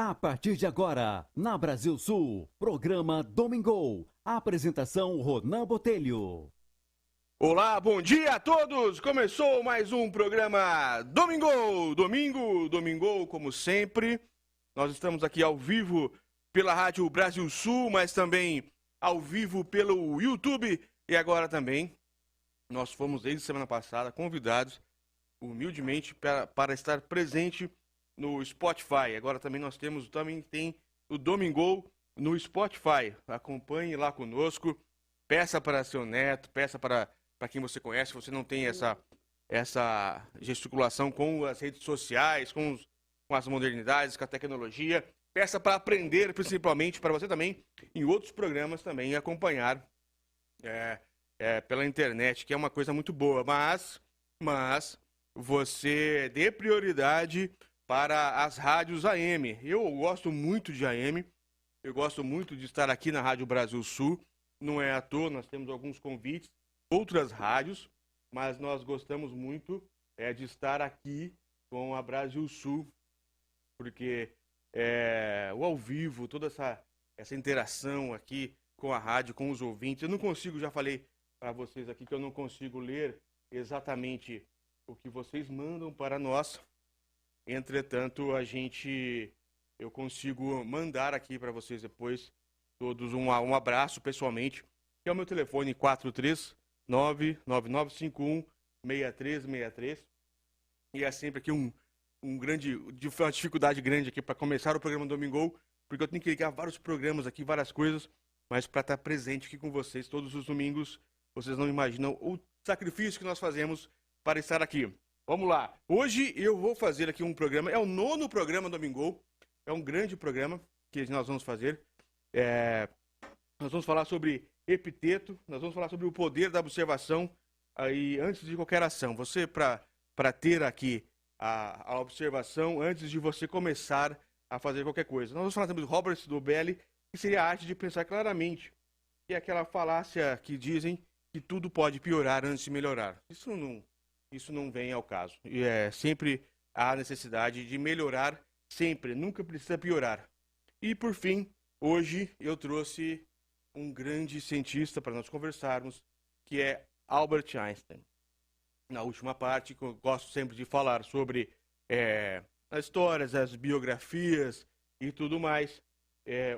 A partir de agora, na Brasil Sul, programa Domingo. Apresentação Ronan Botelho. Olá, bom dia a todos! Começou mais um programa Domingo! Domingo, como sempre. Nós estamos aqui ao vivo pela Rádio Brasil Sul, mas também ao vivo pelo YouTube. E agora também, nós fomos desde semana passada convidados, humildemente, para estar presente no Spotify. Agora também tem o Domingo no Spotify. Acompanhe lá conosco, peça para seu neto, peça para quem você conhece, você não tem essa gesticulação com as redes sociais, com as modernidades, com a tecnologia. Peça para aprender, principalmente, para você também, em outros programas também, acompanhar pela internet, que é uma coisa muito boa. Mas você dê prioridade para as rádios AM. Eu gosto muito de AM, eu gosto muito de estar aqui na Rádio Brasil Sul. Não é à toa, nós temos alguns convites, outras rádios, mas nós gostamos muito de estar aqui com a Brasil Sul, porque o ao vivo, toda essa interação aqui com a rádio, com os ouvintes, eu não consigo, já falei para vocês aqui que eu não consigo ler exatamente o que vocês mandam para nós. Entretanto, eu consigo mandar aqui para vocês depois todos um abraço pessoalmente, que é o meu telefone 439-9951-6363. E é sempre aqui uma dificuldade grande aqui para começar o programa Domingo, porque eu tenho que ligar vários programas aqui, várias coisas, mas para estar presente aqui com vocês todos os domingos, vocês não imaginam o sacrifício que nós fazemos para estar aqui. Vamos lá. Hoje eu vou fazer aqui um programa, é o 9º programa Domingo, é um grande programa que nós vamos fazer. Nós vamos falar sobre epiteto, nós vamos falar sobre o poder da observação aí antes de qualquer ação. Você, para ter aqui a observação antes de você começar a fazer qualquer coisa. Nós vamos falar também do Robert Dobelli, que seria a arte de pensar claramente, que é aquela falácia que dizem que tudo pode piorar antes de melhorar. Isso não vem ao caso. E sempre há necessidade de melhorar, sempre, nunca precisa piorar. E por fim, hoje eu trouxe um grande cientista para nós conversarmos, que é Albert Einstein. Na última parte, que eu gosto sempre de falar sobre as histórias, as biografias e tudo mais,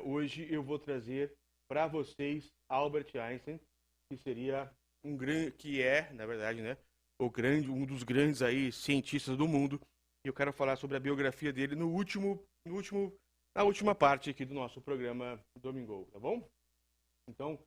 hoje eu vou trazer para vocês Albert Einstein, que seria na verdade, né, um dos grandes aí cientistas do mundo. E eu quero falar sobre a biografia dele na última parte aqui do nosso programa Domingo, tá bom? Então,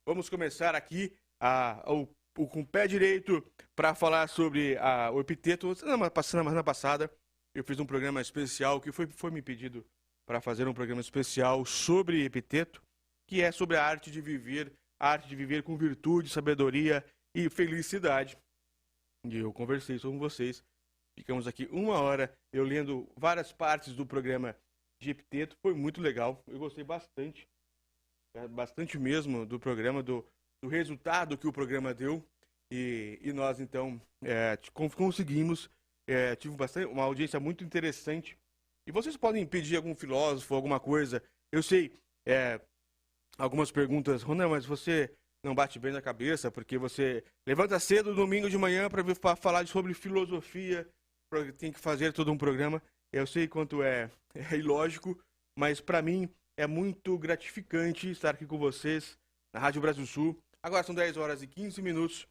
vamos começar aqui com o pé direito para falar sobre o epiteto. Semana passada eu fiz um programa especial que foi me pedido para fazer um programa especial sobre epiteto, que é sobre a arte de viver com virtude, sabedoria e felicidade. E eu conversei com vocês, ficamos aqui 1 hora, eu lendo várias partes do programa de epiteto, foi muito legal, eu gostei bastante mesmo do programa, do resultado que o programa deu, e nós então conseguimos, tive uma audiência muito interessante, e vocês podem pedir algum filósofo, alguma coisa, eu sei, algumas perguntas, Ronan, mas você não bate bem na cabeça, porque você levanta cedo no domingo de manhã para falar sobre filosofia, tem que fazer todo um programa. Eu sei quanto é ilógico, mas para mim é muito gratificante estar aqui com vocês na Rádio Brasil Sul. Agora são 10 horas e 15 minutos,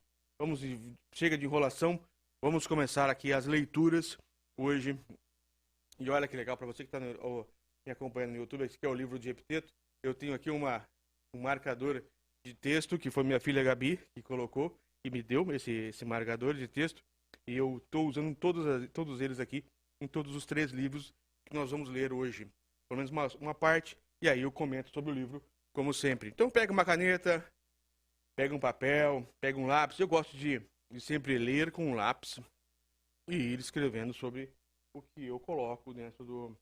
chega de enrolação, vamos começar aqui as leituras hoje. E olha que legal, para você que está me acompanhando no YouTube, esse aqui é o livro de Epiteto. Eu tenho aqui um marcador de texto, que foi minha filha Gabi que colocou e me deu esse marcador de texto, e eu estou usando todos eles aqui em todos os 3 livros que nós vamos ler hoje, pelo menos uma parte, e aí eu comento sobre o livro como sempre. Então pega uma caneta, pega um papel, pega um lápis. Eu gosto de sempre ler com um lápis e ir escrevendo sobre o que eu coloco dentro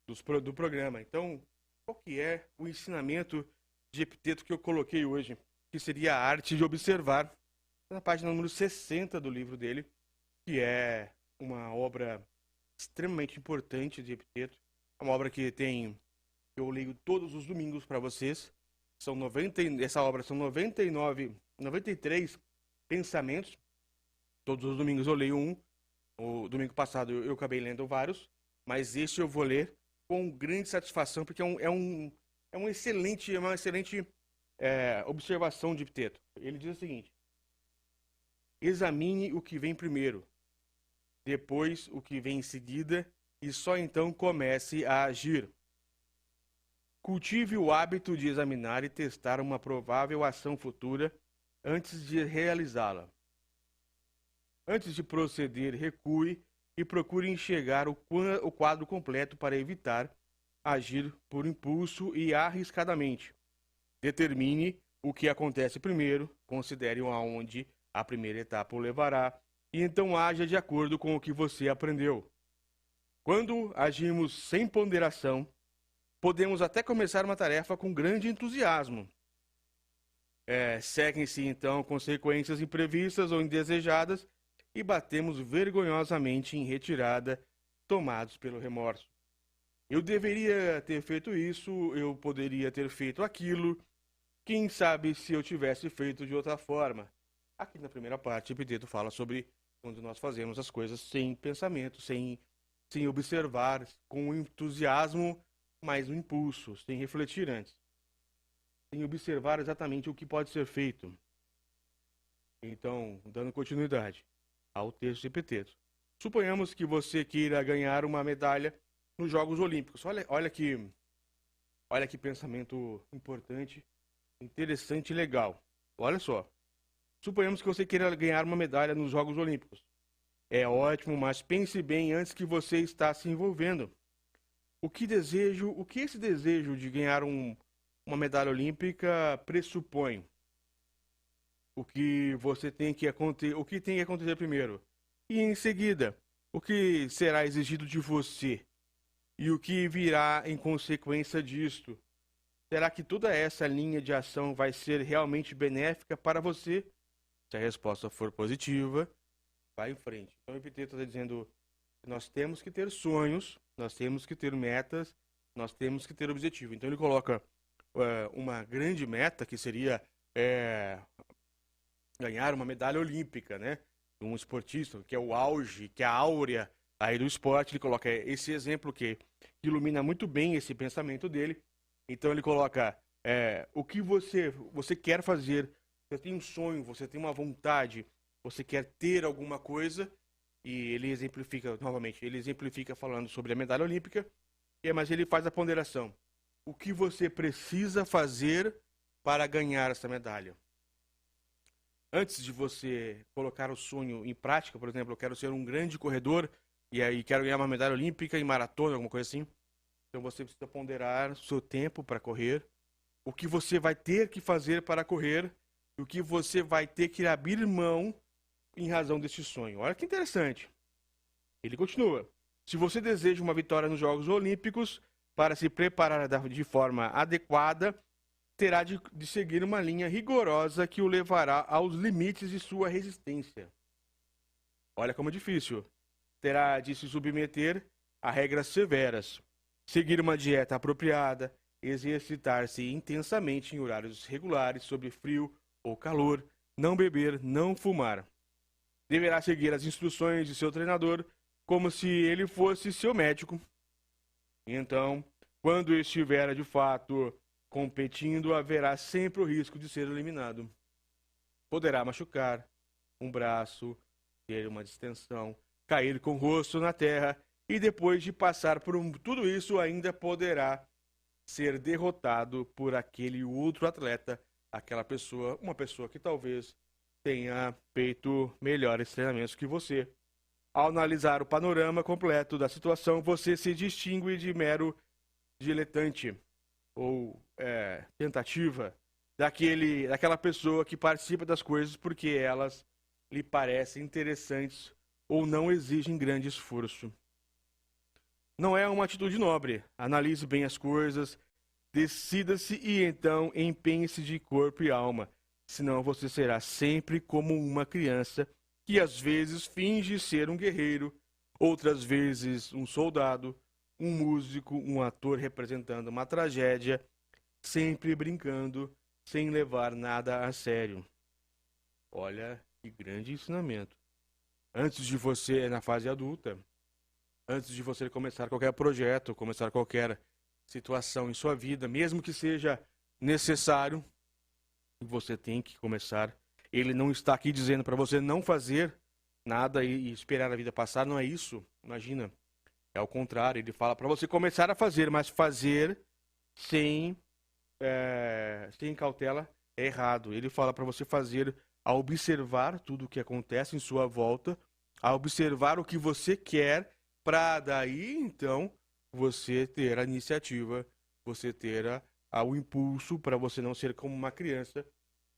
do programa. Então, qual que é o ensinamento de epiteto que eu coloquei hoje, que seria a arte de observar, na página número 60 do livro dele, que é uma obra extremamente importante de Epiteto, É uma obra que eu leio todos os domingos para vocês. Essa obra são 93 pensamentos. Todos os domingos eu leio um. O domingo passado eu acabei lendo vários, mas este eu vou ler com grande satisfação, porque é uma excelente observação de Epiteto. Ele diz o seguinte: examine o que vem primeiro, depois o que vem em seguida, e só então comece a agir. Cultive o hábito de examinar e testar uma provável ação futura antes de realizá-la. Antes de proceder, recue e procure enxergar o quadro completo para evitar agir por impulso e arriscadamente. Determine o que acontece primeiro, considere aonde a primeira etapa o levará e então haja de acordo com o que você aprendeu. Quando agimos sem ponderação, podemos até começar uma tarefa com grande entusiasmo. Seguem-se então consequências imprevistas ou indesejadas e batemos vergonhosamente em retirada, tomados pelo remorso. Eu deveria ter feito isso, eu poderia ter feito aquilo, quem sabe se eu tivesse feito de outra forma. Aqui na primeira parte, Epiteto fala sobre quando nós fazemos as coisas sem pensamento, sem observar, com entusiasmo, mas no impulso, sem refletir antes. Sem observar exatamente o que pode ser feito. Então, dando continuidade ao texto de Epiteto. Suponhamos que você queira ganhar uma medalha nos Jogos Olímpicos. Olha que pensamento importante, interessante e legal. Olha só. Suponhamos que você queira ganhar uma medalha nos Jogos Olímpicos. É ótimo, mas pense bem antes que você está se envolvendo. O que esse desejo de ganhar uma medalha olímpica pressupõe? O que tem que acontecer primeiro? E em seguida, o que será exigido de você? E o que virá em consequência disto? Será que toda essa linha de ação vai ser realmente benéfica para você? Se a resposta for positiva, vai em frente. Então o Epiteto está dizendo que nós temos que ter sonhos, nós temos que ter metas, nós temos que ter objetivo. Então ele coloca uma grande meta que seria ganhar uma medalha olímpica, né? Um esportista, que é o auge, que é a áurea aí do esporte. Ele coloca esse exemplo que ilumina muito bem esse pensamento dele. Então ele coloca o que você quer fazer, você tem um sonho, você tem uma vontade, você quer ter alguma coisa, e ele exemplifica, novamente, falando sobre a medalha olímpica, mas ele faz a ponderação. O que você precisa fazer para ganhar essa medalha? Antes de você colocar o sonho em prática, por exemplo, eu quero ser um grande corredor e aí quero ganhar uma medalha olímpica em maratona, alguma coisa assim. Então você precisa ponderar o seu tempo para correr, o que você vai ter que fazer para correr, e o que você vai ter que abrir mão em razão deste sonho. Olha que interessante. Ele continua. Se você deseja uma vitória nos Jogos Olímpicos, para se preparar de forma adequada, terá de seguir uma linha rigorosa que o levará aos limites de sua resistência. Olha como é difícil. Terá de se submeter a regras severas, seguir uma dieta apropriada, exercitar-se intensamente em horários regulares sob frio ou calor, não beber, não fumar. Deverá seguir as instruções de seu treinador como se ele fosse seu médico. Então, quando estiver de fato competindo, haverá sempre o risco de ser eliminado. Poderá machucar um braço, ter uma distensão, cair com o rosto na terra e depois de passar por tudo isso ainda poderá ser derrotado por aquele outro atleta, uma pessoa que talvez tenha feito melhores treinamentos que você. Ao analisar o panorama completo da situação, você se distingue de mero diletante ou tentativa daquela pessoa que participa das coisas porque elas lhe parecem interessantes ou não exigem grande esforço. Não é uma atitude nobre. Analise bem as coisas, decida-se e então empenhe-se de corpo e alma, senão você será sempre como uma criança que às vezes finge ser um guerreiro, outras vezes um soldado, um músico, um ator representando uma tragédia, sempre brincando, sem levar nada a sério. Olha que grande ensinamento. Antes de você, na fase adulta, antes de você começar qualquer projeto, começar qualquer situação em sua vida, mesmo que seja necessário, você tem que começar. Ele não está aqui dizendo para você não fazer nada e esperar a vida passar, não é isso. Imagina. É ao contrário, ele fala para você começar a fazer, mas fazer sem cautela é errado. Ele fala para você fazer a observar tudo o que acontece em sua volta, a observar o que você quer, para daí, então, você ter a iniciativa, você ter o impulso, para você não ser como uma criança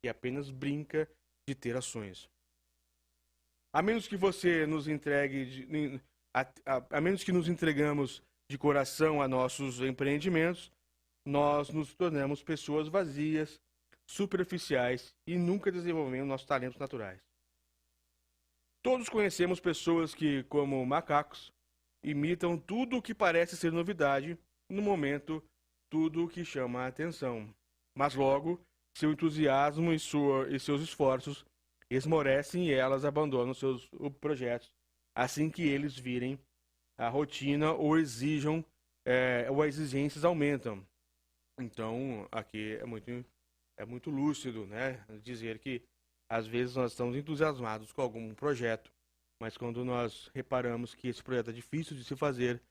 que apenas brinca de ter ações. A menos que você nos entregue, a menos que nos entregamos de coração a nossos empreendimentos, nós nos tornamos pessoas vazias, superficiais e nunca desenvolvemos nossos talentos naturais. Todos conhecemos pessoas que, como macacos, imitam tudo o que parece ser novidade, no momento, tudo o que chama a atenção. Mas logo, seu entusiasmo e seus esforços esmorecem e elas abandonam seus projetos assim que eles virem a rotina ou ou as exigências aumentam. Então, aqui é muito lúcido, né, dizer que às vezes nós estamos entusiasmados com algum projeto, mas quando nós reparamos que esse projeto é difícil de se fazer,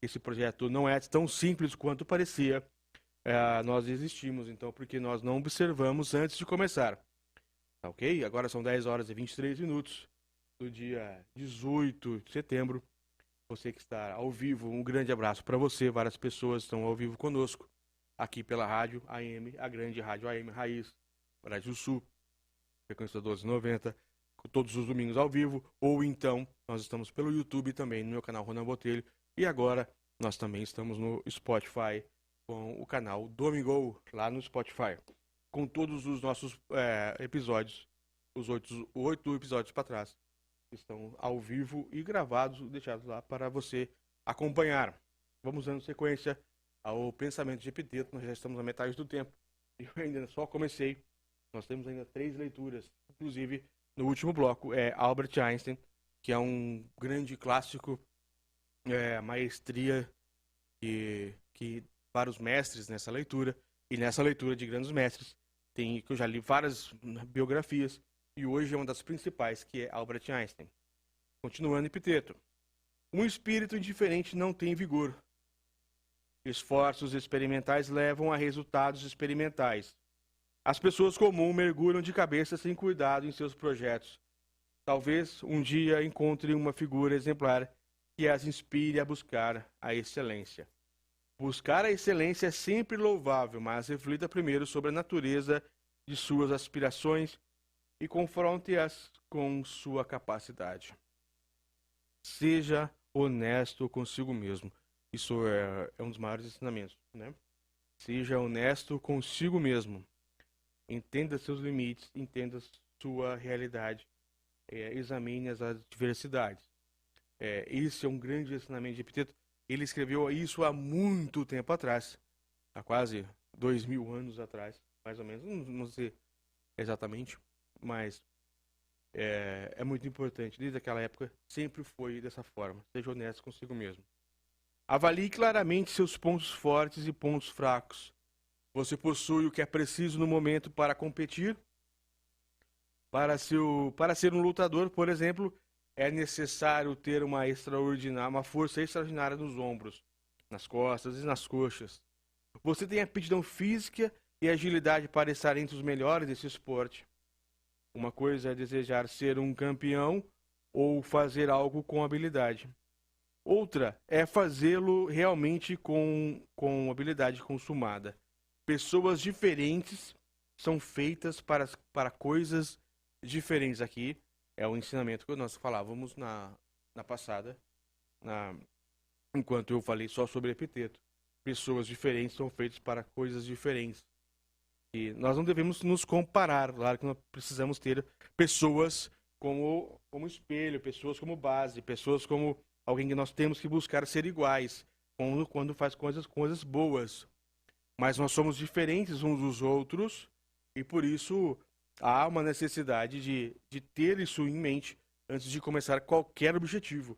esse projeto não é tão simples quanto parecia, nós desistimos, então, porque nós não observamos antes de começar. Tá ok? Agora são 10 horas e 23 minutos do dia 18 de setembro. Você que está ao vivo, um grande abraço para você. Várias pessoas estão ao vivo conosco, aqui pela rádio AM, a grande rádio AM Raiz, Brasil Sul, frequência 1290, todos os domingos ao vivo, ou então nós estamos pelo YouTube também, no meu canal Ronan Botelho, e agora nós também estamos no Spotify, com o canal Domingo, lá no Spotify, com todos os nossos episódios, os 8 episódios para trás, estão ao vivo e gravados, deixados lá para você acompanhar. Vamos dando sequência ao pensamento de Epiteto. Nós já estamos na metade do tempo e eu ainda só comecei. Nós temos ainda 3 leituras, inclusive no último bloco é Albert Einstein, que é um grande clássico, maestria que para os mestres nessa leitura, e nessa leitura de grandes mestres que eu já li várias biografias, e hoje é uma das principais, que é Albert Einstein. Continuando, Epiteto. Um espírito indiferente não tem vigor. Esforços experimentais levam a resultados experimentais. As pessoas comuns mergulham de cabeça sem cuidado em seus projetos. Talvez um dia encontrem uma figura exemplar que as inspire a buscar a excelência. Buscar a excelência é sempre louvável, mas reflita primeiro sobre a natureza de suas aspirações e confronte-as com sua capacidade. Seja honesto consigo mesmo. Isso é um dos maiores ensinamentos, né? Seja honesto consigo mesmo. Entenda seus limites, entenda sua realidade. Examine as adversidades. Esse é um grande ensinamento de Epiteto. Ele escreveu isso há muito tempo atrás, há quase 2000 anos atrás, mais ou menos, não sei exatamente, mas é muito importante. Desde aquela época, sempre foi dessa forma. Seja honesto consigo mesmo. Avalie claramente seus pontos fortes e pontos fracos. Você possui o que é preciso no momento para competir? Para ser um lutador, por exemplo, é necessário ter uma força extraordinária nos ombros, nas costas e nas coxas. Você tem aptidão física e agilidade para estar entre os melhores desse esporte. Uma coisa é desejar ser um campeão ou fazer algo com habilidade. Outra é fazê-lo realmente com habilidade consumada. Pessoas diferentes são feitas para coisas diferentes. Aqui é o ensinamento que nós falávamos na passada, enquanto eu falei só sobre Epiteto. Pessoas diferentes são feitas para coisas diferentes. E nós não devemos nos comparar. Claro que nós precisamos ter pessoas como espelho, pessoas como base, pessoas como alguém que nós temos que buscar ser iguais. quando faz coisas boas. Mas nós somos diferentes uns dos outros e por isso há uma necessidade de ter isso em mente antes de começar qualquer objetivo.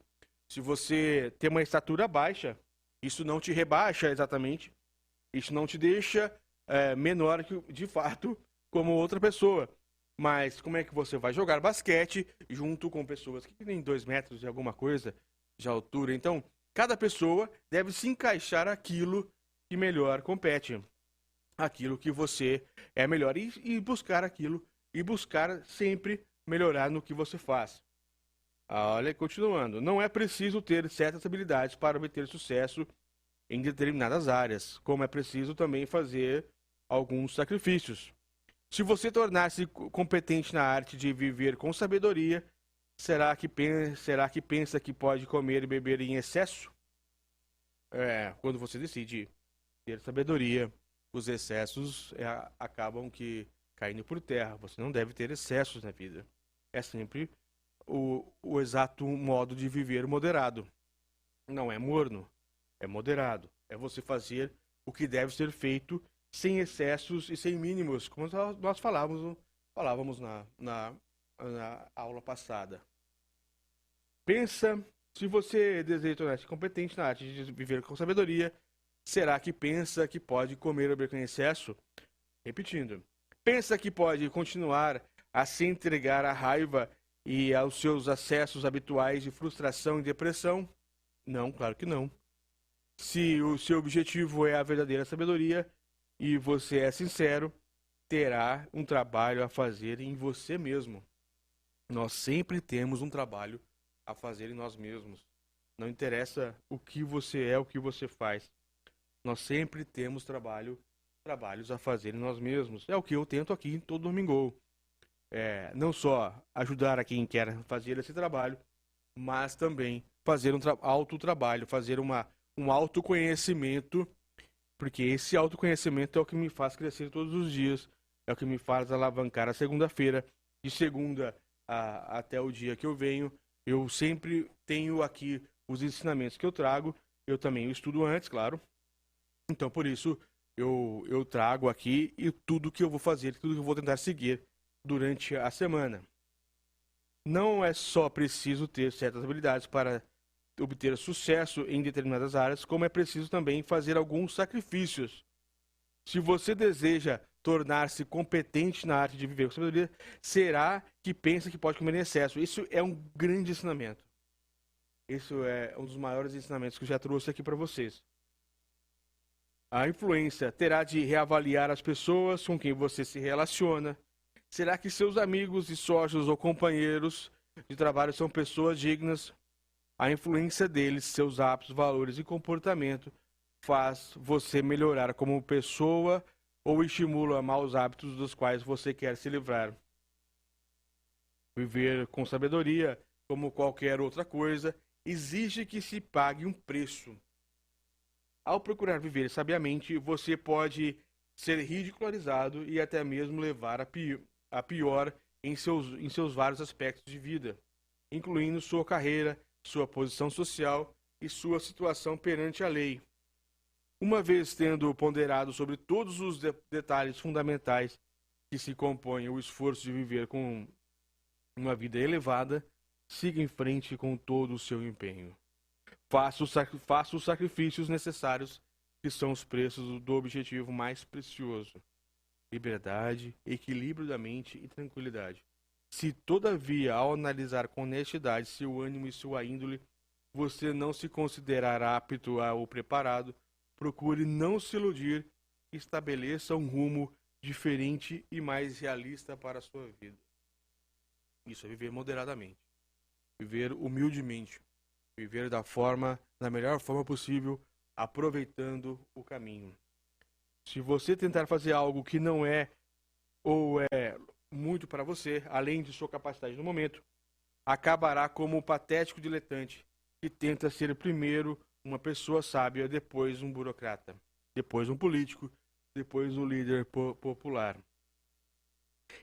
Se você tem uma estatura baixa, isso não te rebaixa exatamente, isso não te deixa menor que, de fato, como outra pessoa. Mas como é que você vai jogar basquete junto com pessoas que têm 2 metros e alguma coisa de altura? Então, cada pessoa deve se encaixar aquilo que melhor compete, aquilo que você é melhor e buscar aquilo e buscar sempre melhorar no que você faz. Olha, continuando, não é preciso ter certas habilidades para obter sucesso em determinadas áreas, como é preciso também fazer alguns sacrifícios. Se você tornar-se competente na arte de viver com sabedoria, será que pensa que pode comer e beber em excesso? Quando você decide ter sabedoria, os excessos acabam caindo por terra. Você não deve ter excessos na vida. É sempre o exato modo de viver moderado. Não é morno, é moderado. É você fazer o que deve ser feito sem excessos e sem mínimos, como nós falávamos na aula passada. Pensa, se você deseja tornar-se competente na arte de viver com sabedoria, será que pensa que pode comer ou beber com excesso? Repetindo, pensa que pode continuar a se entregar à raiva e aos seus acessos habituais de frustração e depressão? Não, claro que não. Se o seu objetivo é a verdadeira sabedoria e você é sincero, terá um trabalho a fazer em você mesmo. Nós sempre temos um trabalho a fazer em nós mesmos. Não interessa o que você é, o que você faz. Nós sempre temos trabalhos a fazer em nós mesmos. É o que eu tento aqui em todo domingo. Não só ajudar a quem quer fazer esse trabalho, mas também fazer um autotrabalho, fazer um autoconhecimento, porque esse autoconhecimento é o que me faz crescer todos os dias, é o que me faz alavancar a segunda-feira, de segunda até o dia que eu venho. Eu sempre tenho aqui os ensinamentos que eu trago, eu também estudo antes, claro. Então, por isso, eu trago aqui e tudo que eu vou fazer, tudo que eu vou tentar seguir durante a semana. Não é só preciso ter certas habilidades para obter sucesso em determinadas áreas, como é preciso também fazer alguns sacrifícios. Se você deseja tornar-se competente na arte de viver com sabedoria, será que pensa que pode comer em excesso? Isso é um grande ensinamento. Isso é um dos maiores ensinamentos que eu já trouxe aqui para vocês. A influência terá de reavaliar as pessoas com quem você se relaciona. Será que seus amigos e sócios ou companheiros de trabalho são pessoas dignas? A influência deles, seus hábitos, valores e comportamento faz você melhorar como pessoa ou estimula maus hábitos dos quais você quer se livrar. Viver com sabedoria, como qualquer outra coisa, exige que se pague um preço. Ao procurar viver sabiamente, você pode ser ridicularizado e até mesmo levar a pior em seus vários aspectos de vida, incluindo sua carreira, sua posição social e sua situação perante a lei. Uma vez tendo ponderado sobre todos os detalhes fundamentais que se compõem o esforço de viver com uma vida elevada, siga em frente com todo o seu empenho. Faça os sacrifícios necessários, que são os preços do objetivo mais precioso: liberdade, equilíbrio da mente e tranquilidade. Se, todavia, ao analisar com honestidade seu ânimo e sua índole, você não se considerar apto ou preparado, procure não se iludir e estabeleça um rumo diferente e mais realista para a sua vida. Isso é viver moderadamente, viver humildemente, viver da melhor forma possível, aproveitando o caminho. Se você tentar fazer algo que não é ou é muito para você, além de sua capacidade no momento, acabará como um patético diletante que tenta ser primeiro uma pessoa sábia, depois um burocrata, depois um político, depois um líder popular.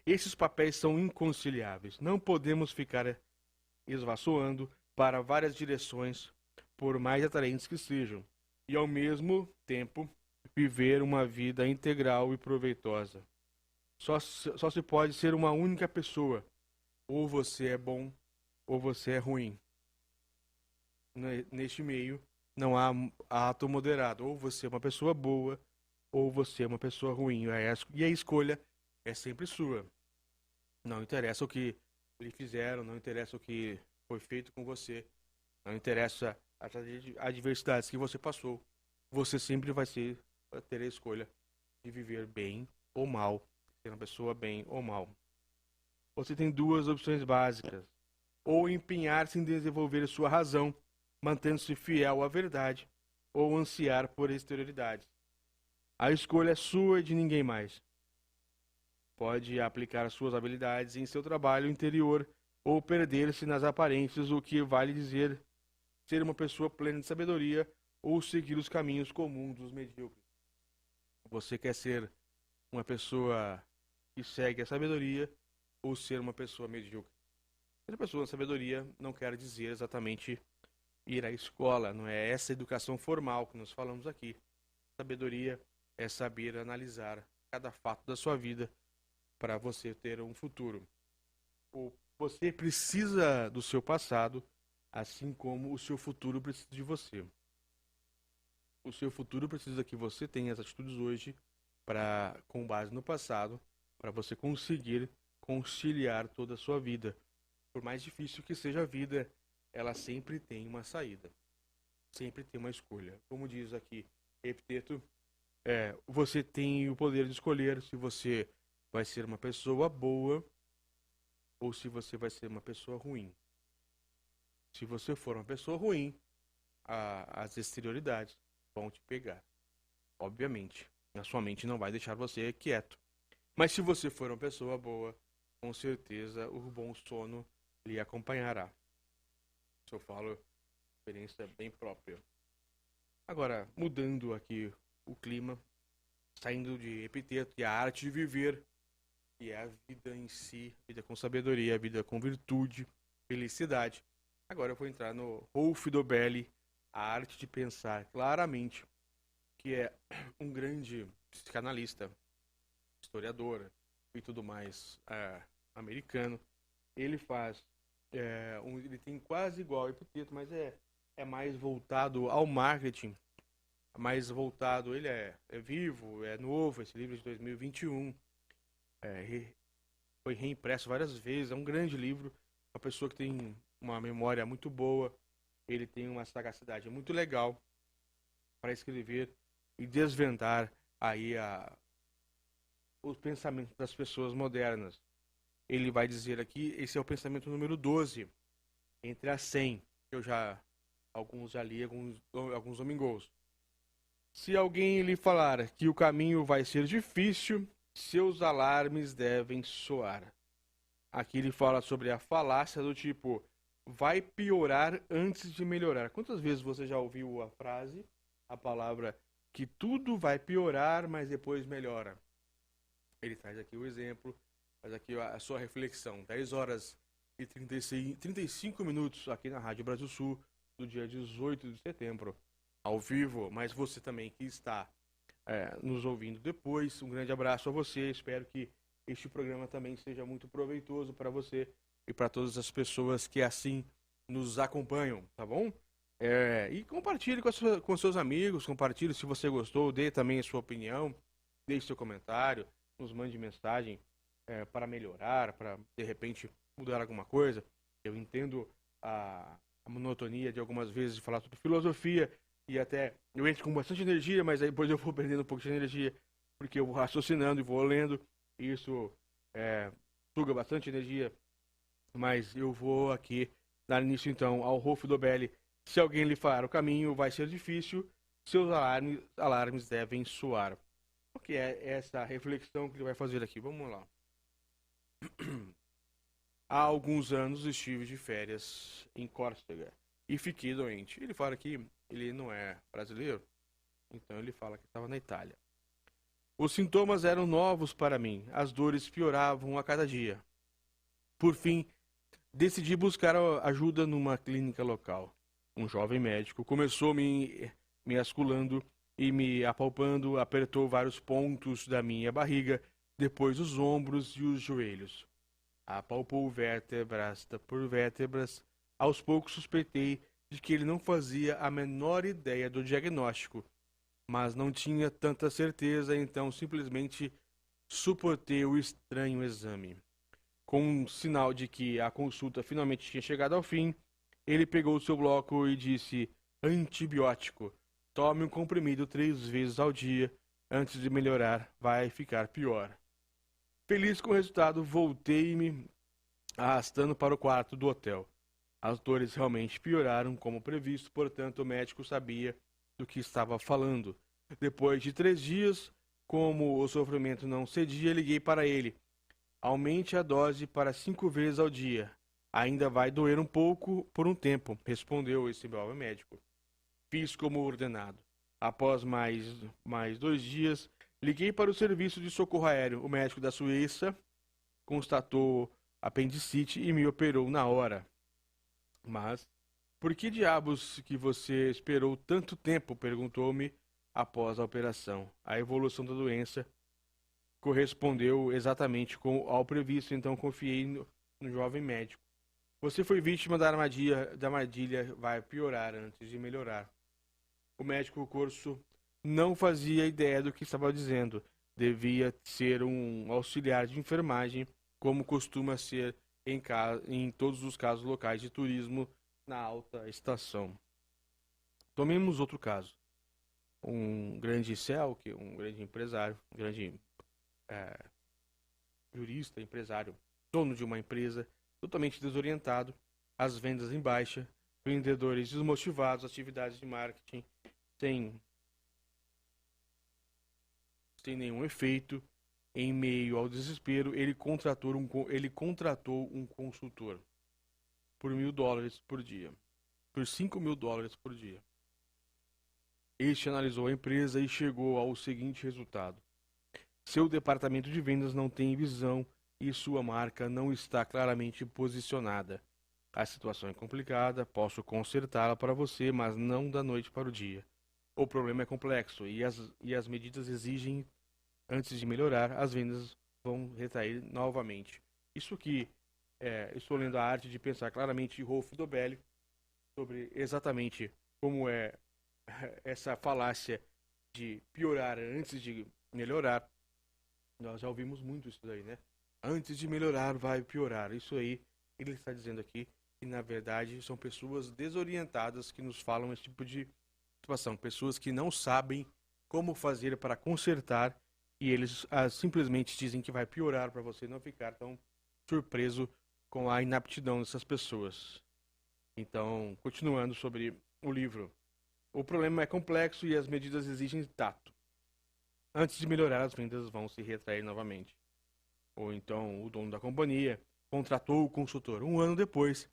Esses papéis são inconciliáveis. Não podemos ficar esvaçoando para várias direções, por mais atraentes que sejam. e, ao mesmo tempo, viver uma vida integral e proveitosa. Só se pode ser uma única pessoa. Ou você é bom, ou você é ruim. Neste meio, não há ato moderado. Ou você é uma pessoa boa, ou você é uma pessoa ruim. E a escolha é sempre sua. Não interessa o que lhe fizeram, não interessa o que foi feito com você, não interessa as adversidades que você passou. Você sempre vai ter a escolha de viver bem ou mal, ser uma pessoa bem ou mal. Você tem duas opções básicas: ou empenhar-se em desenvolver sua razão, mantendo-se fiel à verdade, ou ansiar por exterioridades. A escolha é sua e de ninguém mais. Pode aplicar suas habilidades em seu trabalho interior ou perder-se nas aparências, o que vale dizer ser uma pessoa plena de sabedoria ou seguir os caminhos comuns dos medíocres. Você quer ser uma pessoa que segue a sabedoria ou ser uma pessoa medíocre? Ser uma pessoa de sabedoria não quer dizer exatamente ir à escola, não é essa educação formal que nós falamos aqui. Sabedoria é saber analisar cada fato da sua vida para você ter um futuro. Você precisa do seu passado, assim como o seu futuro precisa de você. O seu futuro precisa que você tenha as atitudes hoje, com base no passado, para você conseguir conciliar toda a sua vida. Por mais difícil que seja a vida, ela sempre tem uma saída. Sempre tem uma escolha. Como diz aqui Epiteto, você tem o poder de escolher se você vai ser uma pessoa boa ou se você vai ser uma pessoa ruim. Se você for uma pessoa ruim, as exterioridades vão te pegar. Obviamente, a sua mente não vai deixar você quieto. Mas se você for uma pessoa boa, com certeza o bom sono lhe acompanhará. Isso eu falo experiência bem própria. Agora, mudando aqui o clima, saindo de Epiteto e a arte de viver, que é a vida em si, vida com sabedoria, a vida com virtude, felicidade. Agora eu vou entrar no Rolf Dobelli, a arte de pensar claramente, que é um grande psicanalista, historiador e tudo mais americano. Ele faz, ele tem quase igual ao Epiteto, mas é mais voltado ao marketing, mais voltado, ele é vivo, é novo, esse livro é de 2021. Foi reimpresso várias vezes, é um grande livro, uma pessoa que tem uma memória muito boa, ele tem uma sagacidade muito legal para escrever e desvendar aí os pensamentos das pessoas modernas. Ele vai dizer aqui, esse é o pensamento número 12, entre as 100, que eu alguns já li, alguns domingos. Se alguém lhe falar que o caminho vai ser difícil, seus alarmes devem soar. Aqui ele fala sobre a falácia do tipo, vai piorar antes de melhorar. Quantas vezes você já ouviu a frase, a palavra, que tudo vai piorar, mas depois melhora? Ele traz aqui o exemplo, faz aqui a sua reflexão. 10 horas e 35 minutos aqui na Rádio Brasil Sul, do dia 18 de setembro, ao vivo, mas você também que está nos ouvindo depois, um grande abraço a você, espero que este programa também seja muito proveitoso para você e para todas as pessoas que assim nos acompanham, tá bom? E compartilhe com seus amigos, compartilhe se você gostou, dê também a sua opinião, deixe seu comentário, nos mande mensagem para melhorar, para de repente mudar alguma coisa. Eu entendo a monotonia de algumas vezes falar sobre filosofia, e até eu entro com bastante energia, mas aí depois eu vou perdendo um pouco de energia, porque eu vou raciocinando e vou lendo, e isso suga bastante energia. Mas eu vou aqui dar início então ao Rolf Dobelli. Se alguém lhe falar o caminho vai ser difícil, seus alarmes devem soar. O que é essa reflexão que ele vai fazer aqui? Vamos lá. Há alguns anos estive de férias em Córcega e fiquei doente. Ele fala que ele não é brasileiro, então ele fala que estava na Itália. Os sintomas eram novos para mim, as dores pioravam a cada dia. Por fim, decidi buscar ajuda numa clínica local. Um jovem médico começou a me me asculando e me apalpando, apertou vários pontos da minha barriga, depois os ombros e os joelhos. Apalpou vértebras por vértebras. Aos poucos suspeitei de que ele não fazia a menor ideia do diagnóstico, mas não tinha tanta certeza, então simplesmente suportei o estranho exame. Com um sinal de que a consulta finalmente tinha chegado ao fim, ele pegou seu bloco e disse: antibiótico. Tome um comprimido 3 vezes ao dia. Antes de melhorar, vai ficar pior. Feliz com o resultado, voltei-me arrastando para o quarto do hotel. As dores realmente pioraram como previsto, portanto o médico sabia do que estava falando. Depois de 3 dias, como o sofrimento não cedia, liguei para ele. Aumente a dose para 5 vezes ao dia. Ainda vai doer um pouco por um tempo, respondeu esse jovem médico. Fiz como ordenado. Após mais 2 dias, liguei para o serviço de socorro aéreo. O médico da Suíça constatou apendicite e me operou na hora. Mas, por que diabos que você esperou tanto tempo? Perguntou-me após a operação. A evolução da doença correspondeu exatamente ao previsto, então confiei no jovem médico. Você foi vítima da armadilha, vai piorar antes de melhorar. O médico corso não fazia ideia do que estava dizendo. Devia ser um auxiliar de enfermagem, como costuma ser em todos os casos locais de turismo na alta estação. Tomemos outro caso. Um grande céu, um grande empresário, um grande jurista, empresário, dono de uma empresa, totalmente desorientado, as vendas em baixa, vendedores desmotivados, atividades de marketing sem nenhum efeito. Em meio ao desespero, ele contratou um consultor por $1.000 por dia, por $5.000 por dia. Este analisou a empresa e chegou ao seguinte resultado: seu departamento de vendas não tem visão e sua marca não está claramente posicionada. A situação é complicada, posso consertá-la para você, mas não da noite para o dia. O problema é complexo e as medidas exigem. Antes de melhorar, as vendas vão retrair novamente. Isso que estou lendo A Arte de Pensar Claramente de Rolf Dobelli, sobre exatamente como é essa falácia de piorar antes de melhorar. Nós já ouvimos muito isso daí, né? Antes de melhorar, vai piorar. Isso aí, ele está dizendo aqui que, na verdade, são pessoas desorientadas que nos falam esse tipo de situação. Pessoas que não sabem como fazer para consertar e eles simplesmente dizem que vai piorar para você não ficar tão surpreso com a inaptidão dessas pessoas. Então, continuando sobre o livro. O problema é complexo e as medidas exigem tato. Antes de melhorar, as vendas vão se retrair novamente. Ou então, o dono da companhia contratou o consultor. 1 ano depois,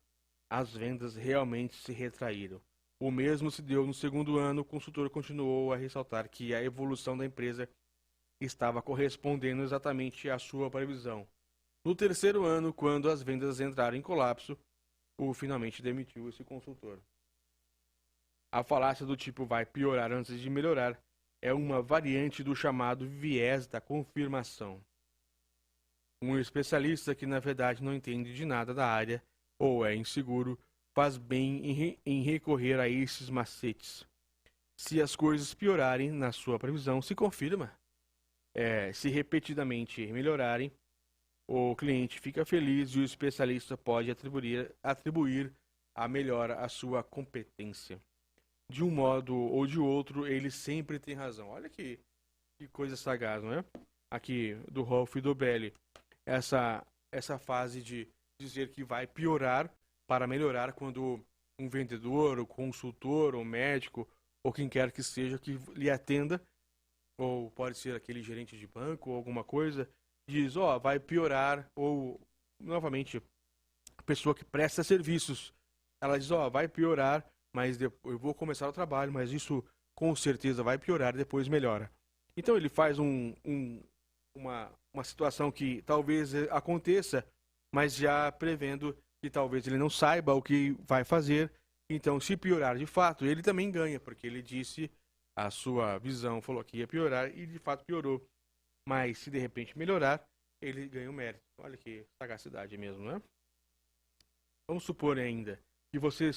as vendas realmente se retraíram. O mesmo se deu no segundo ano. O consultor continuou a ressaltar que a evolução da empresa estava correspondendo exatamente à sua previsão. No terceiro ano, quando as vendas entraram em colapso, o finalmente demitiu esse consultor. A falácia do tipo vai piorar antes de melhorar é uma variante do chamado viés da confirmação. Um especialista que na verdade não entende de nada da área ou é inseguro faz bem em recorrer a esses macetes. Se as coisas piorarem na sua previsão, se confirma. Se repetidamente melhorarem, o cliente fica feliz e o especialista pode atribuir a melhora à sua competência. De um modo ou de outro, ele sempre tem razão. Olha que coisa sagaz, não é? Aqui, do Rolf Dobelli. Essa fase de dizer que vai piorar para melhorar quando um vendedor, o consultor, o médico, ou quem quer que seja que lhe atenda, ou pode ser aquele gerente de banco ou alguma coisa, diz, vai piorar, ou, novamente, a pessoa que presta serviços, ela diz, vai piorar, mas eu vou começar o trabalho, mas isso com certeza vai piorar, depois melhora. Então ele faz uma situação que talvez aconteça, mas já prevendo que talvez ele não saiba o que vai fazer. Então, se piorar de fato, ele também ganha, porque ele disse a sua visão, falou que ia piorar e de fato piorou. Mas se de repente melhorar, ele ganha o mérito. Olha que sagacidade mesmo, né? Vamos supor ainda que você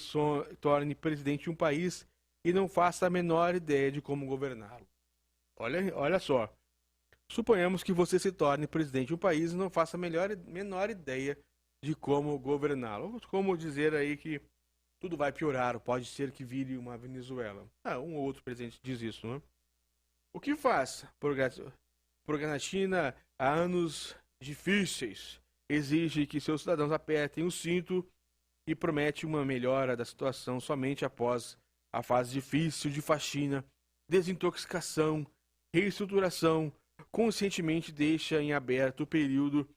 torne presidente de um país e não faça a menor ideia de como governá-lo. Olha só. Suponhamos que você se torne presidente de um país e não faça a menor ideia de como governá-lo. Como dizer aí que tudo vai piorar, ou pode ser que vire uma Venezuela. Um ou outro presidente diz isso, né? O que faz? Programatina há anos difíceis. Exige que seus cidadãos apertem o cinto e promete uma melhora da situação somente após a fase difícil de faxina, desintoxicação, reestruturação, conscientemente deixa em aberto o período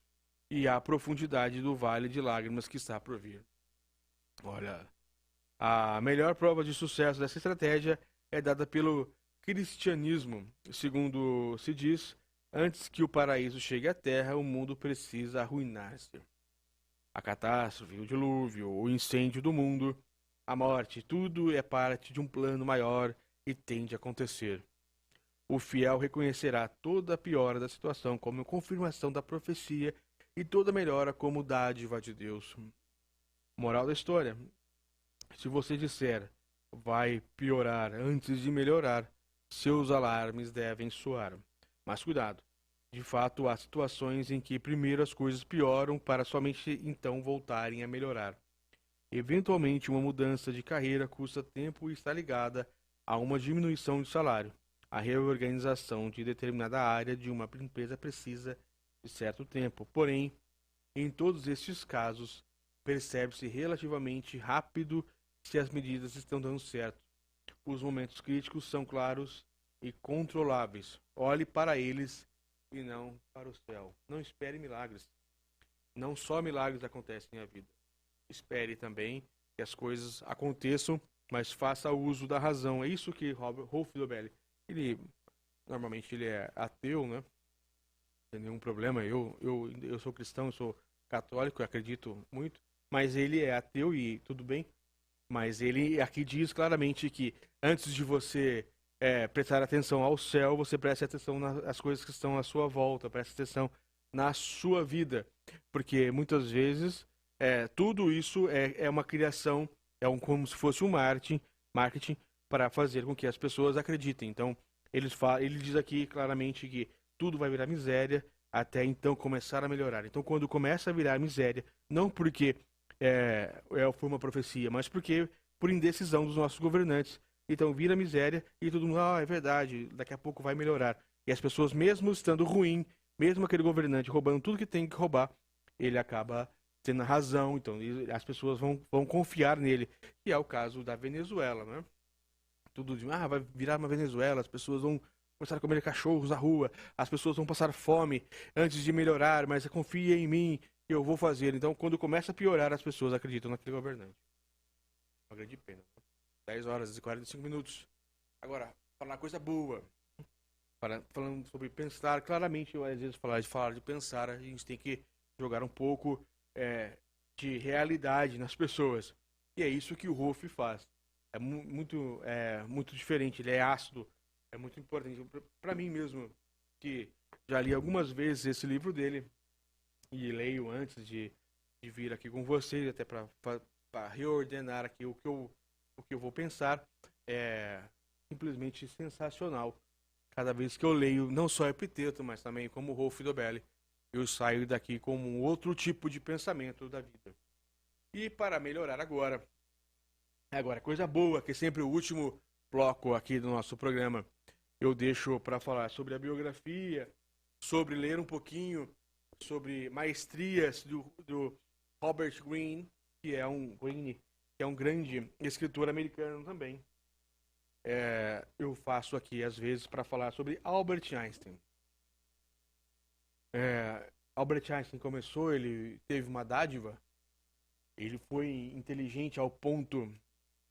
e a profundidade do vale de lágrimas que está por vir. Olha, a melhor prova de sucesso dessa estratégia é dada pelo cristianismo. Segundo se diz, antes que o paraíso chegue à terra, o mundo precisa arruinar-se. A catástrofe, o dilúvio, o incêndio do mundo, a morte, tudo é parte de um plano maior e tende a acontecer. O fiel reconhecerá toda a piora da situação como confirmação da profecia e toda melhora como dádiva de Deus. Moral da história: se você disser vai piorar antes de melhorar, seus alarmes devem soar. Mas cuidado, de fato há situações em que primeiro as coisas pioram para somente então voltarem a melhorar. Eventualmente uma mudança de carreira custa tempo e está ligada a uma diminuição de salário. A reorganização de determinada área de uma empresa precisa de certo tempo. Porém, em todos estes casos, percebe-se relativamente rápido se as medidas estão dando certo. Os momentos críticos são claros e controláveis. Olhe para eles e não para o céu. Não espere milagres. Não só milagres acontecem na vida. Espere também que as coisas aconteçam, mas faça uso da razão. É isso que Rolf Dobelli, normalmente ele é ateu, né? Não tem nenhum problema. Eu sou cristão, eu sou católico, eu acredito muito, mas ele é ateu e tudo bem. Mas ele aqui diz claramente que antes de você prestar atenção ao céu, você preste atenção nas coisas que estão à sua volta, preste atenção na sua vida. Porque muitas vezes tudo isso é uma criação, como se fosse um marketing para fazer com que as pessoas acreditem. Então, ele diz aqui claramente que tudo vai virar miséria até então começar a melhorar. Então, quando começa a virar miséria, não porque foi uma profecia, mas porque por indecisão dos nossos governantes. Então, vira miséria e todo mundo, é verdade, daqui a pouco vai melhorar. E as pessoas, mesmo estando ruim, mesmo aquele governante roubando tudo que tem que roubar, ele acaba tendo razão. Então, as pessoas vão confiar nele. E é o caso da Venezuela, né? Tudo vai virar uma Venezuela, as pessoas vão começar a comer cachorros na rua, as pessoas vão passar fome antes de melhorar, mas confia em mim, que eu vou fazer. Então, quando começa a piorar, as pessoas acreditam naquele governante. Uma grande pena. 10 horas e 45 minutos. Agora, falar coisa boa. Falando sobre pensar, claramente, às vezes, falar de pensar, a gente tem que jogar um pouco de realidade nas pessoas. E é isso que o Rolf faz. É muito diferente, ele é ácido, é muito importante. Para mim mesmo, que já li algumas vezes esse livro dele, e leio antes de vir aqui com vocês, até para reordenar aqui o que eu vou pensar, é simplesmente sensacional. Cada vez que eu leio, não só Epiteto, mas também como Rolf Dobelli, eu saio daqui com um outro tipo de pensamento da vida. E para melhorar agora, coisa boa, que é sempre o último bloco aqui do nosso programa, eu deixo para falar sobre a biografia, sobre ler um pouquinho sobre maestrias do Robert Greene, que é um grande escritor americano também. Eu faço aqui às vezes para falar sobre Albert Einstein. Albert Einstein começou, ele teve uma dádiva, ele foi inteligente ao ponto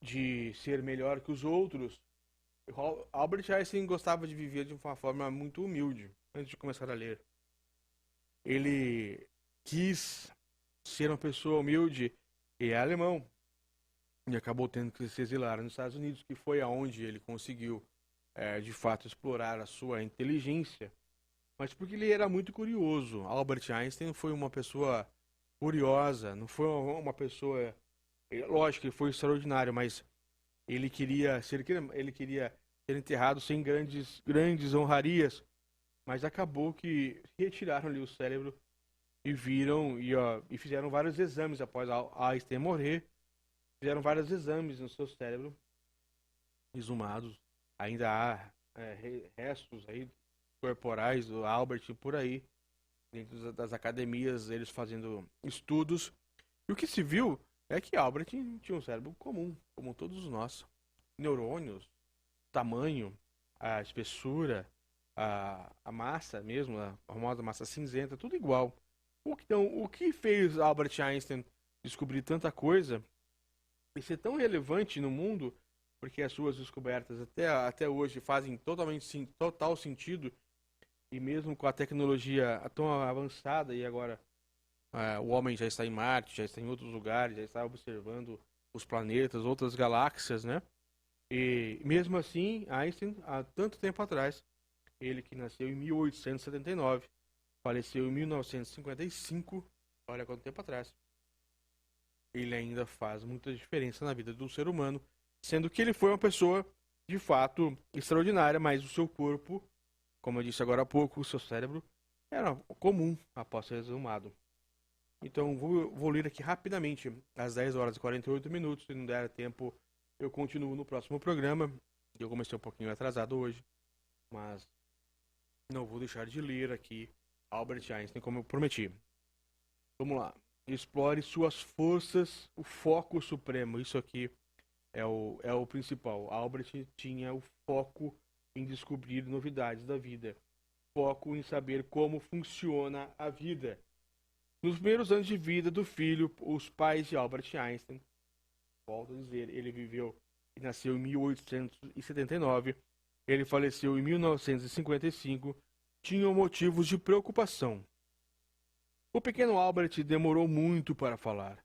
de ser melhor que os outros. Albert Einstein gostava de viver de uma forma muito humilde, antes de começar a ler. Ele quis ser uma pessoa humilde e é alemão. E acabou tendo que se exilar nos Estados Unidos, que foi aonde ele conseguiu de fato explorar a sua inteligência, mas porque ele era muito curioso. Albert Einstein foi uma pessoa curiosa, não foi uma pessoa. Lógico que ele foi extraordinário, mas ele queria ser enterrado sem grandes honrarias, mas acabou que retiraram-lhe o cérebro e viram e fizeram vários exames após Einstein morrer. Fizeram vários exames no seu cérebro, exumados. Ainda há restos aí corporais do Albert por aí, dentro das academias, eles fazendo estudos. E o que se viu é que Albert tinha um cérebro comum, como todos nós. Neurônios, tamanho, a espessura, a massa mesmo, a famosa massa cinzenta, tudo igual. Então, o que fez Albert Einstein descobrir tanta coisa e ser tão relevante no mundo, porque as suas descobertas até hoje fazem total sentido, e mesmo com a tecnologia tão avançada, e agora o homem já está em Marte, já está em outros lugares, já está observando os planetas, outras galáxias, né? E mesmo assim, Einstein, há tanto tempo atrás, ele que nasceu em 1879, faleceu em 1955, olha quanto tempo atrás, ele ainda faz muita diferença na vida do ser humano, sendo que ele foi uma pessoa, de fato, extraordinária, mas o seu corpo, como eu disse agora há pouco, o seu cérebro era comum após ser exumado. Então, vou ler aqui rapidamente, às 10 horas e 48 minutos, se não der tempo, eu continuo no próximo programa. Eu comecei um pouquinho atrasado hoje, mas não vou deixar de ler aqui Albert Einstein, como eu prometi. Vamos lá. Explore suas forças, o foco supremo. Isso aqui é o principal. Albert tinha o foco em descobrir novidades da vida. Foco em saber como funciona a vida. Nos primeiros anos de vida do filho, os pais de Albert Einstein, volto a dizer, ele viveu e nasceu em 1879, ele faleceu em 1955, tinham motivos de preocupação. O pequeno Albert demorou muito para falar,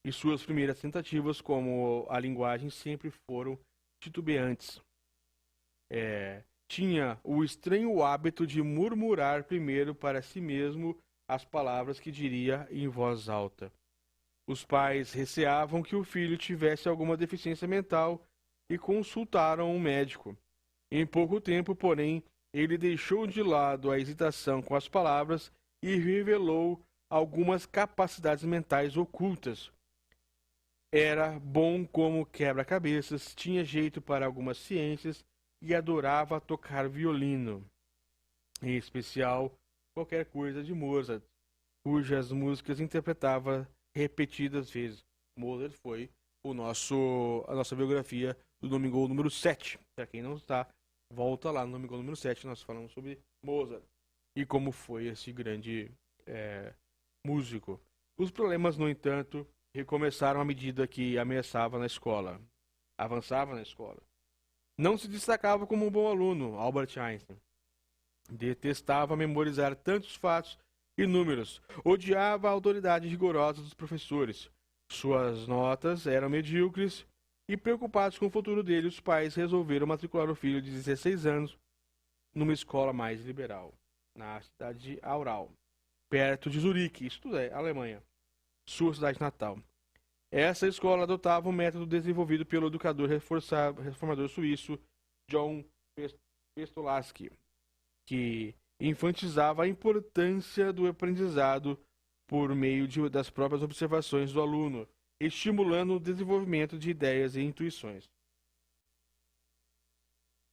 e suas primeiras tentativas como a linguagem sempre foram titubeantes. Tinha o estranho hábito de murmurar primeiro para si mesmo as palavras que diria em voz alta. Os pais receavam que o filho tivesse alguma deficiência mental e consultaram um médico. Em pouco tempo, porém, ele deixou de lado a hesitação com as palavras e revelou algumas capacidades mentais ocultas. Era bom como quebra-cabeças, tinha jeito para algumas ciências e adorava tocar violino, em especial qualquer coisa de Mozart, cujas músicas interpretava repetidas vezes. Mozart foi a nossa biografia do Domingol número 7. Para quem não está, volta lá no Domingol número 7, nós falamos sobre Mozart e como foi esse grande músico. Os problemas, no entanto, recomeçaram à medida que avançava na escola. Não se destacava como um bom aluno, Albert Einstein. Detestava memorizar tantos fatos e números. Odiava a autoridade rigorosa dos professores. Suas notas eram medíocres e, preocupados com o futuro dele, os pais resolveram matricular o filho de 16 anos numa escola mais liberal, na cidade de Aarau, perto de Zurique, isto é, Alemanha, sua cidade natal. Essa escola adotava um método desenvolvido pelo educador reformador suíço John Pestolansky, que enfatizava a importância do aprendizado por meio das próprias observações do aluno, estimulando o desenvolvimento de ideias e intuições.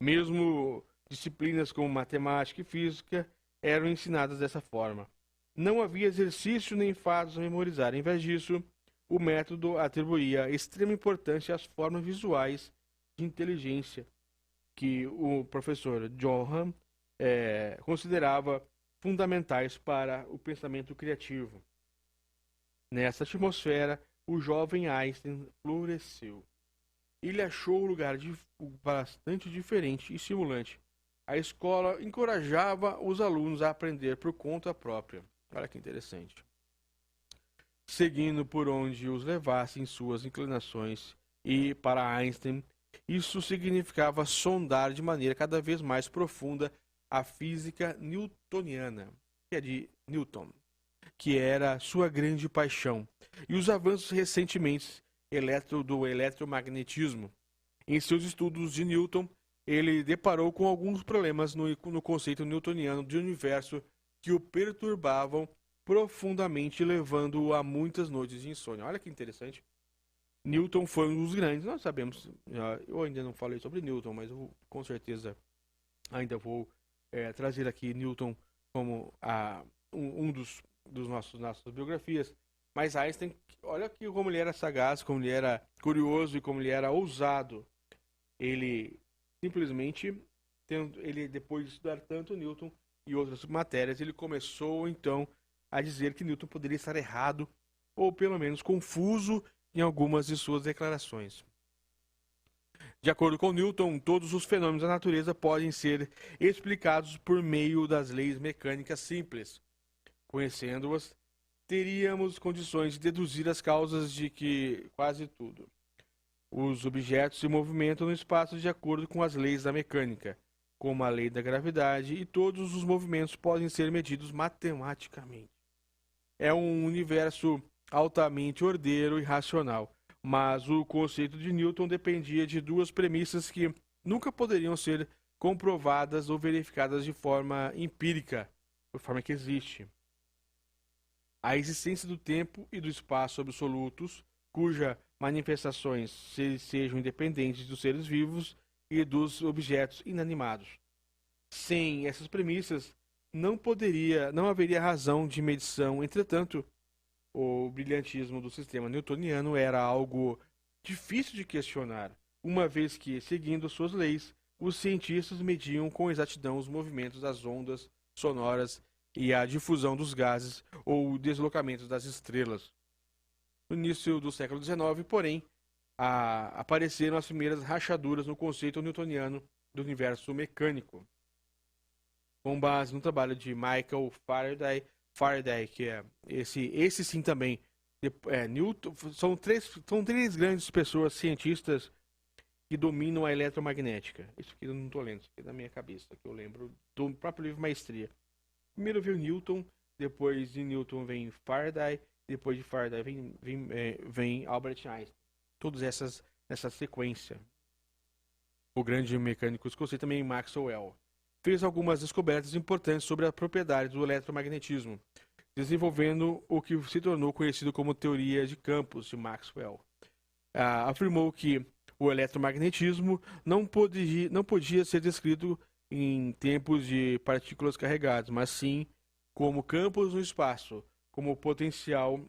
Mesmo disciplinas como matemática e física eram ensinadas dessa forma. Não havia exercício nem fatos a memorizar. Em vez disso, o método atribuía extrema importância às formas visuais de inteligência que o professor Johann considerava fundamentais para o pensamento criativo. Nessa atmosfera, o jovem Einstein floresceu. Ele achou o lugar bastante diferente e estimulante. A escola encorajava os alunos a aprender por conta própria. Olha que interessante. Seguindo por onde os levassem suas inclinações, e para Einstein Isso significava sondar de maneira cada vez mais profunda a física newtoniana, que é de Newton, que era sua grande paixão, e os avanços recentemente do eletromagnetismo. Em seus estudos de Newton, ele deparou com alguns problemas no conceito newtoniano de universo que o perturbavam profundamente, levando-o a muitas noites de insônia. Olha que interessante. Newton foi um dos grandes, nós sabemos, eu ainda não falei sobre Newton, mas eu com certeza ainda vou trazer aqui Newton como um dos nossas biografias. Mas Einstein, olha que como ele era sagaz, como ele era curioso e como ele era ousado. Ele simplesmente, ele depois de estudar tanto Newton e outras matérias, ele começou então a dizer que Newton poderia estar errado, ou pelo menos confuso em algumas de suas declarações. De acordo com Newton, todos os fenômenos da natureza podem ser explicados por meio das leis mecânicas simples. Conhecendo-as, teríamos condições de deduzir as causas de que quase tudo. Os objetos se movimentam no espaço de acordo com as leis da mecânica, como a lei da gravidade, e todos os movimentos podem ser medidos matematicamente. É um universo altamente ordeiro e racional, mas o conceito de Newton dependia de duas premissas que nunca poderiam ser comprovadas ou verificadas de forma empírica, por forma que existe. A existência do tempo e do espaço absolutos, cuja manifestações sejam independentes dos seres vivos e dos objetos inanimados. Sem essas premissas, não haveria razão de medição. Entretanto, o brilhantismo do sistema newtoniano era algo difícil de questionar, uma vez que, seguindo suas leis, os cientistas mediam com exatidão os movimentos das ondas sonoras e a difusão dos gases ou o deslocamento das estrelas. No início do século XIX, porém, apareceram as primeiras rachaduras no conceito newtoniano do universo mecânico. Com base no trabalho de Michael Faraday, que é esse sim também, Newton, são três grandes pessoas, cientistas, que dominam a eletromagnética. Isso aqui eu não estou lendo, isso aqui é da minha cabeça, que eu lembro do próprio livro Maestria. Primeiro veio Newton, depois de Newton vem Faraday, depois de Faraday vem Albert Einstein. Todas nessa sequência. O grande mecânico escocês também Maxwell fez algumas descobertas importantes sobre a propriedade do eletromagnetismo, desenvolvendo o que se tornou conhecido como teoria de campos de Maxwell. Afirmou que o eletromagnetismo não podia ser descrito em tempos de partículas carregadas, mas sim como campos no espaço, como potencial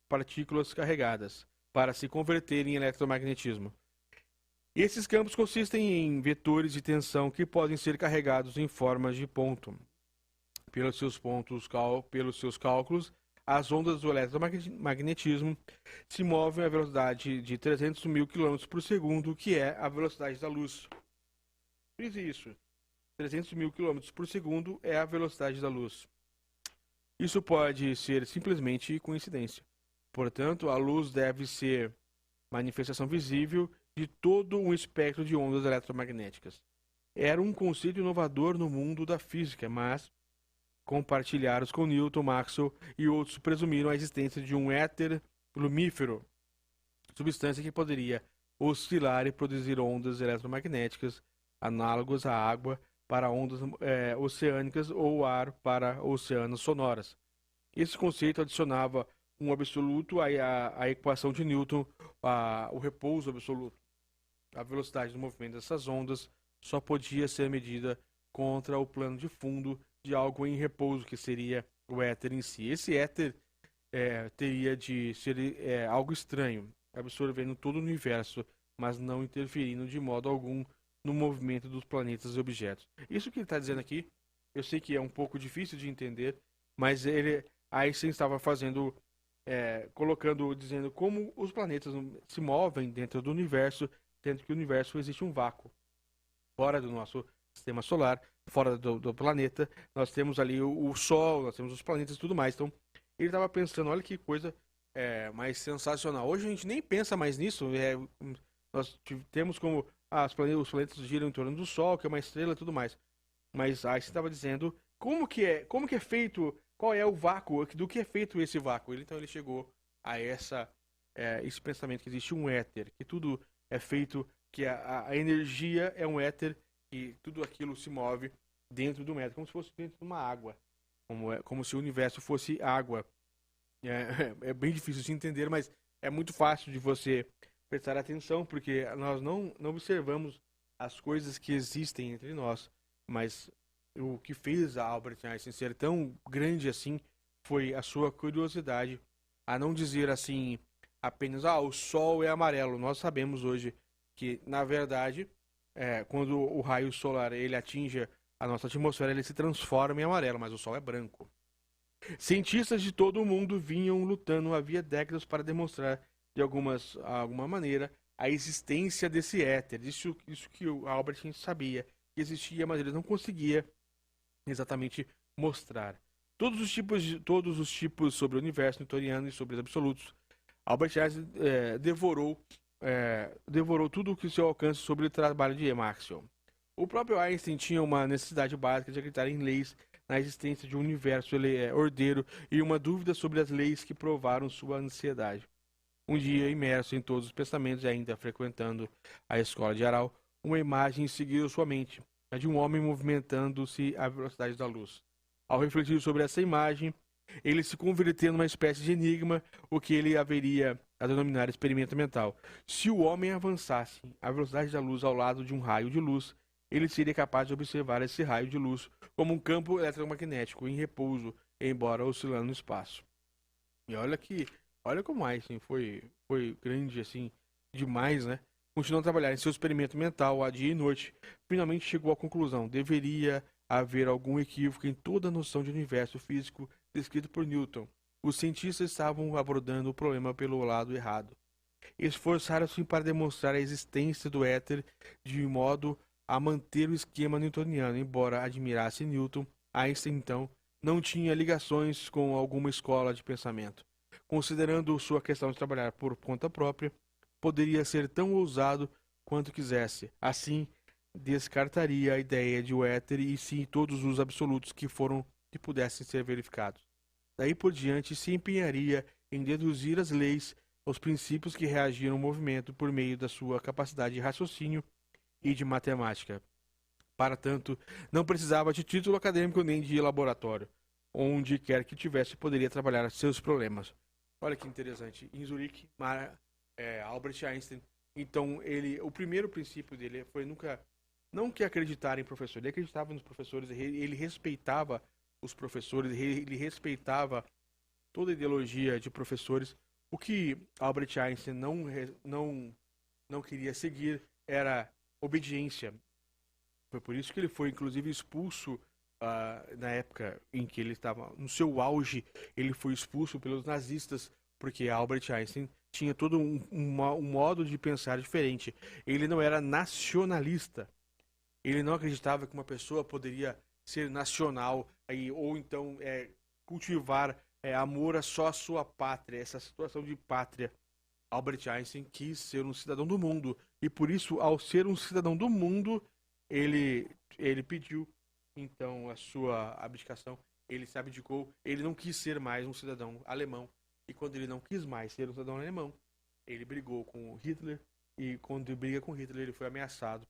partículas carregadas, para se converterem em eletromagnetismo. Esses campos consistem em vetores de tensão que podem ser carregados em forma de ponto. Pelos seus cálculos, as ondas do eletromagnetismo se movem à velocidade de 300 mil km por segundo, que é a velocidade da luz. Diz isso. 300 mil km por segundo é a velocidade da luz. Isso pode ser simplesmente coincidência. Portanto, a luz deve ser manifestação visível de todo um espectro de ondas eletromagnéticas. Era um conceito inovador no mundo da física, mas compartilhados com Newton, Maxwell e outros presumiram a existência de um éter lumífero, substância que poderia oscilar e produzir ondas eletromagnéticas análogas à água para ondas oceânicas ou ar para oceanos sonoras. Esse conceito adicionava um absoluto à equação de Newton, o repouso absoluto. A velocidade do movimento dessas ondas só podia ser medida contra o plano de fundo de algo em repouso, que seria o éter em si. Esse éter teria de ser algo estranho, absorvendo todo o universo, mas não interferindo de modo algum no movimento dos planetas e objetos. Isso que ele está dizendo aqui, eu sei que é um pouco difícil de entender, mas Einstein estava dizendo como os planetas se movem dentro do universo, sendo que o universo existe um vácuo. Fora do nosso sistema solar, fora do planeta, nós temos ali o Sol, nós temos os planetas e tudo mais. Então, ele estava pensando, olha que coisa mais sensacional. Hoje a gente nem pensa mais nisso, nós temos como os planetas giram em torno do Sol, que é uma estrela e tudo mais. Mas Einstein estava dizendo como que é feito, qual é o vácuo, do que é feito esse vácuo. Então ele chegou a esse pensamento que existe um éter, que tudo é feito, que a energia é um éter, e tudo aquilo se move dentro do éter, como se fosse dentro de uma água, como se o universo fosse água. É bem difícil de entender, mas é muito fácil de você prestar atenção, porque nós não observamos as coisas que existem entre nós, mas o que fez a Albert Einstein ser tão grande assim foi a sua curiosidade, a não dizer assim apenas, o Sol é amarelo. Nós sabemos hoje que, na verdade, quando o raio solar ele atinge a nossa atmosfera, ele se transforma em amarelo, mas o Sol é branco. Cientistas de todo o mundo vinham lutando havia décadas para demonstrar, de alguma maneira, a existência desse éter. Isso que o Albert Einstein sabia que existia, mas ele não conseguia exatamente mostrar. Todos os tipos sobre o universo newtoniano e sobre os absolutos. Albert Einstein devorou tudo o que seu alcance sobre o trabalho de Maxwell. O próprio Einstein tinha uma necessidade básica de acreditar em leis, na existência de um universo ordeiro e uma dúvida sobre as leis que provaram sua ansiedade. Um dia, imerso em todos os pensamentos e ainda frequentando a escola de Aral, uma imagem seguiu sua mente, a de um homem movimentando-se à velocidade da luz. Ao refletir sobre essa imagem, ele se converteu numa espécie de enigma, o que ele haveria a denominar experimento mental. Se o homem avançasse à velocidade da luz ao lado de um raio de luz, ele seria capaz de observar esse raio de luz como um campo eletromagnético em repouso, embora oscilando no espaço. E olha como Einstein foi grande assim, demais, né? Continuou a trabalhar em seu experimento mental a dia e noite. Finalmente chegou à conclusão: deveria haver algum equívoco em toda a noção de universo físico descrito por Newton. Os cientistas estavam abordando o problema pelo lado errado. Esforçaram-se para demonstrar a existência do éter de modo a manter o esquema newtoniano. Embora admirasse Newton, Einstein então não tinha ligações com alguma escola de pensamento. Considerando sua questão de trabalhar por conta própria, poderia ser tão ousado quanto quisesse. Assim, descartaria a ideia de o éter e sim todos os absolutos que pudessem ser verificados. Daí por diante, se empenharia em deduzir as leis, os princípios que reagiram ao movimento por meio da sua capacidade de raciocínio e de matemática. Para tanto, não precisava de título acadêmico nem de laboratório. Onde quer que tivesse, poderia trabalhar seus problemas. Olha que interessante. Em Zurique, Albert Einstein. Então, o primeiro princípio dele foi não que acreditar em professor, ele acreditava nos professores, ele respeitava os professores, ele respeitava toda a ideologia de professores. O que Albert Einstein não queria seguir era obediência. Foi por isso que ele foi, inclusive, expulso na época em que ele estava no seu auge. Ele foi expulso pelos nazistas, porque Albert Einstein tinha todo um modo de pensar diferente. Ele não era nacionalista. Ele não acreditava que uma pessoa poderia ser nacional ou então cultivar amor a só a sua pátria, essa situação de pátria. Albert Einstein quis ser um cidadão do mundo, e por isso, ao ser um cidadão do mundo, ele pediu então a sua abdicação. Ele se abdicou, ele não quis ser mais um cidadão alemão, e quando ele não quis mais ser um cidadão alemão, ele brigou com Hitler, e quando ele briga com Hitler, ele foi ameaçado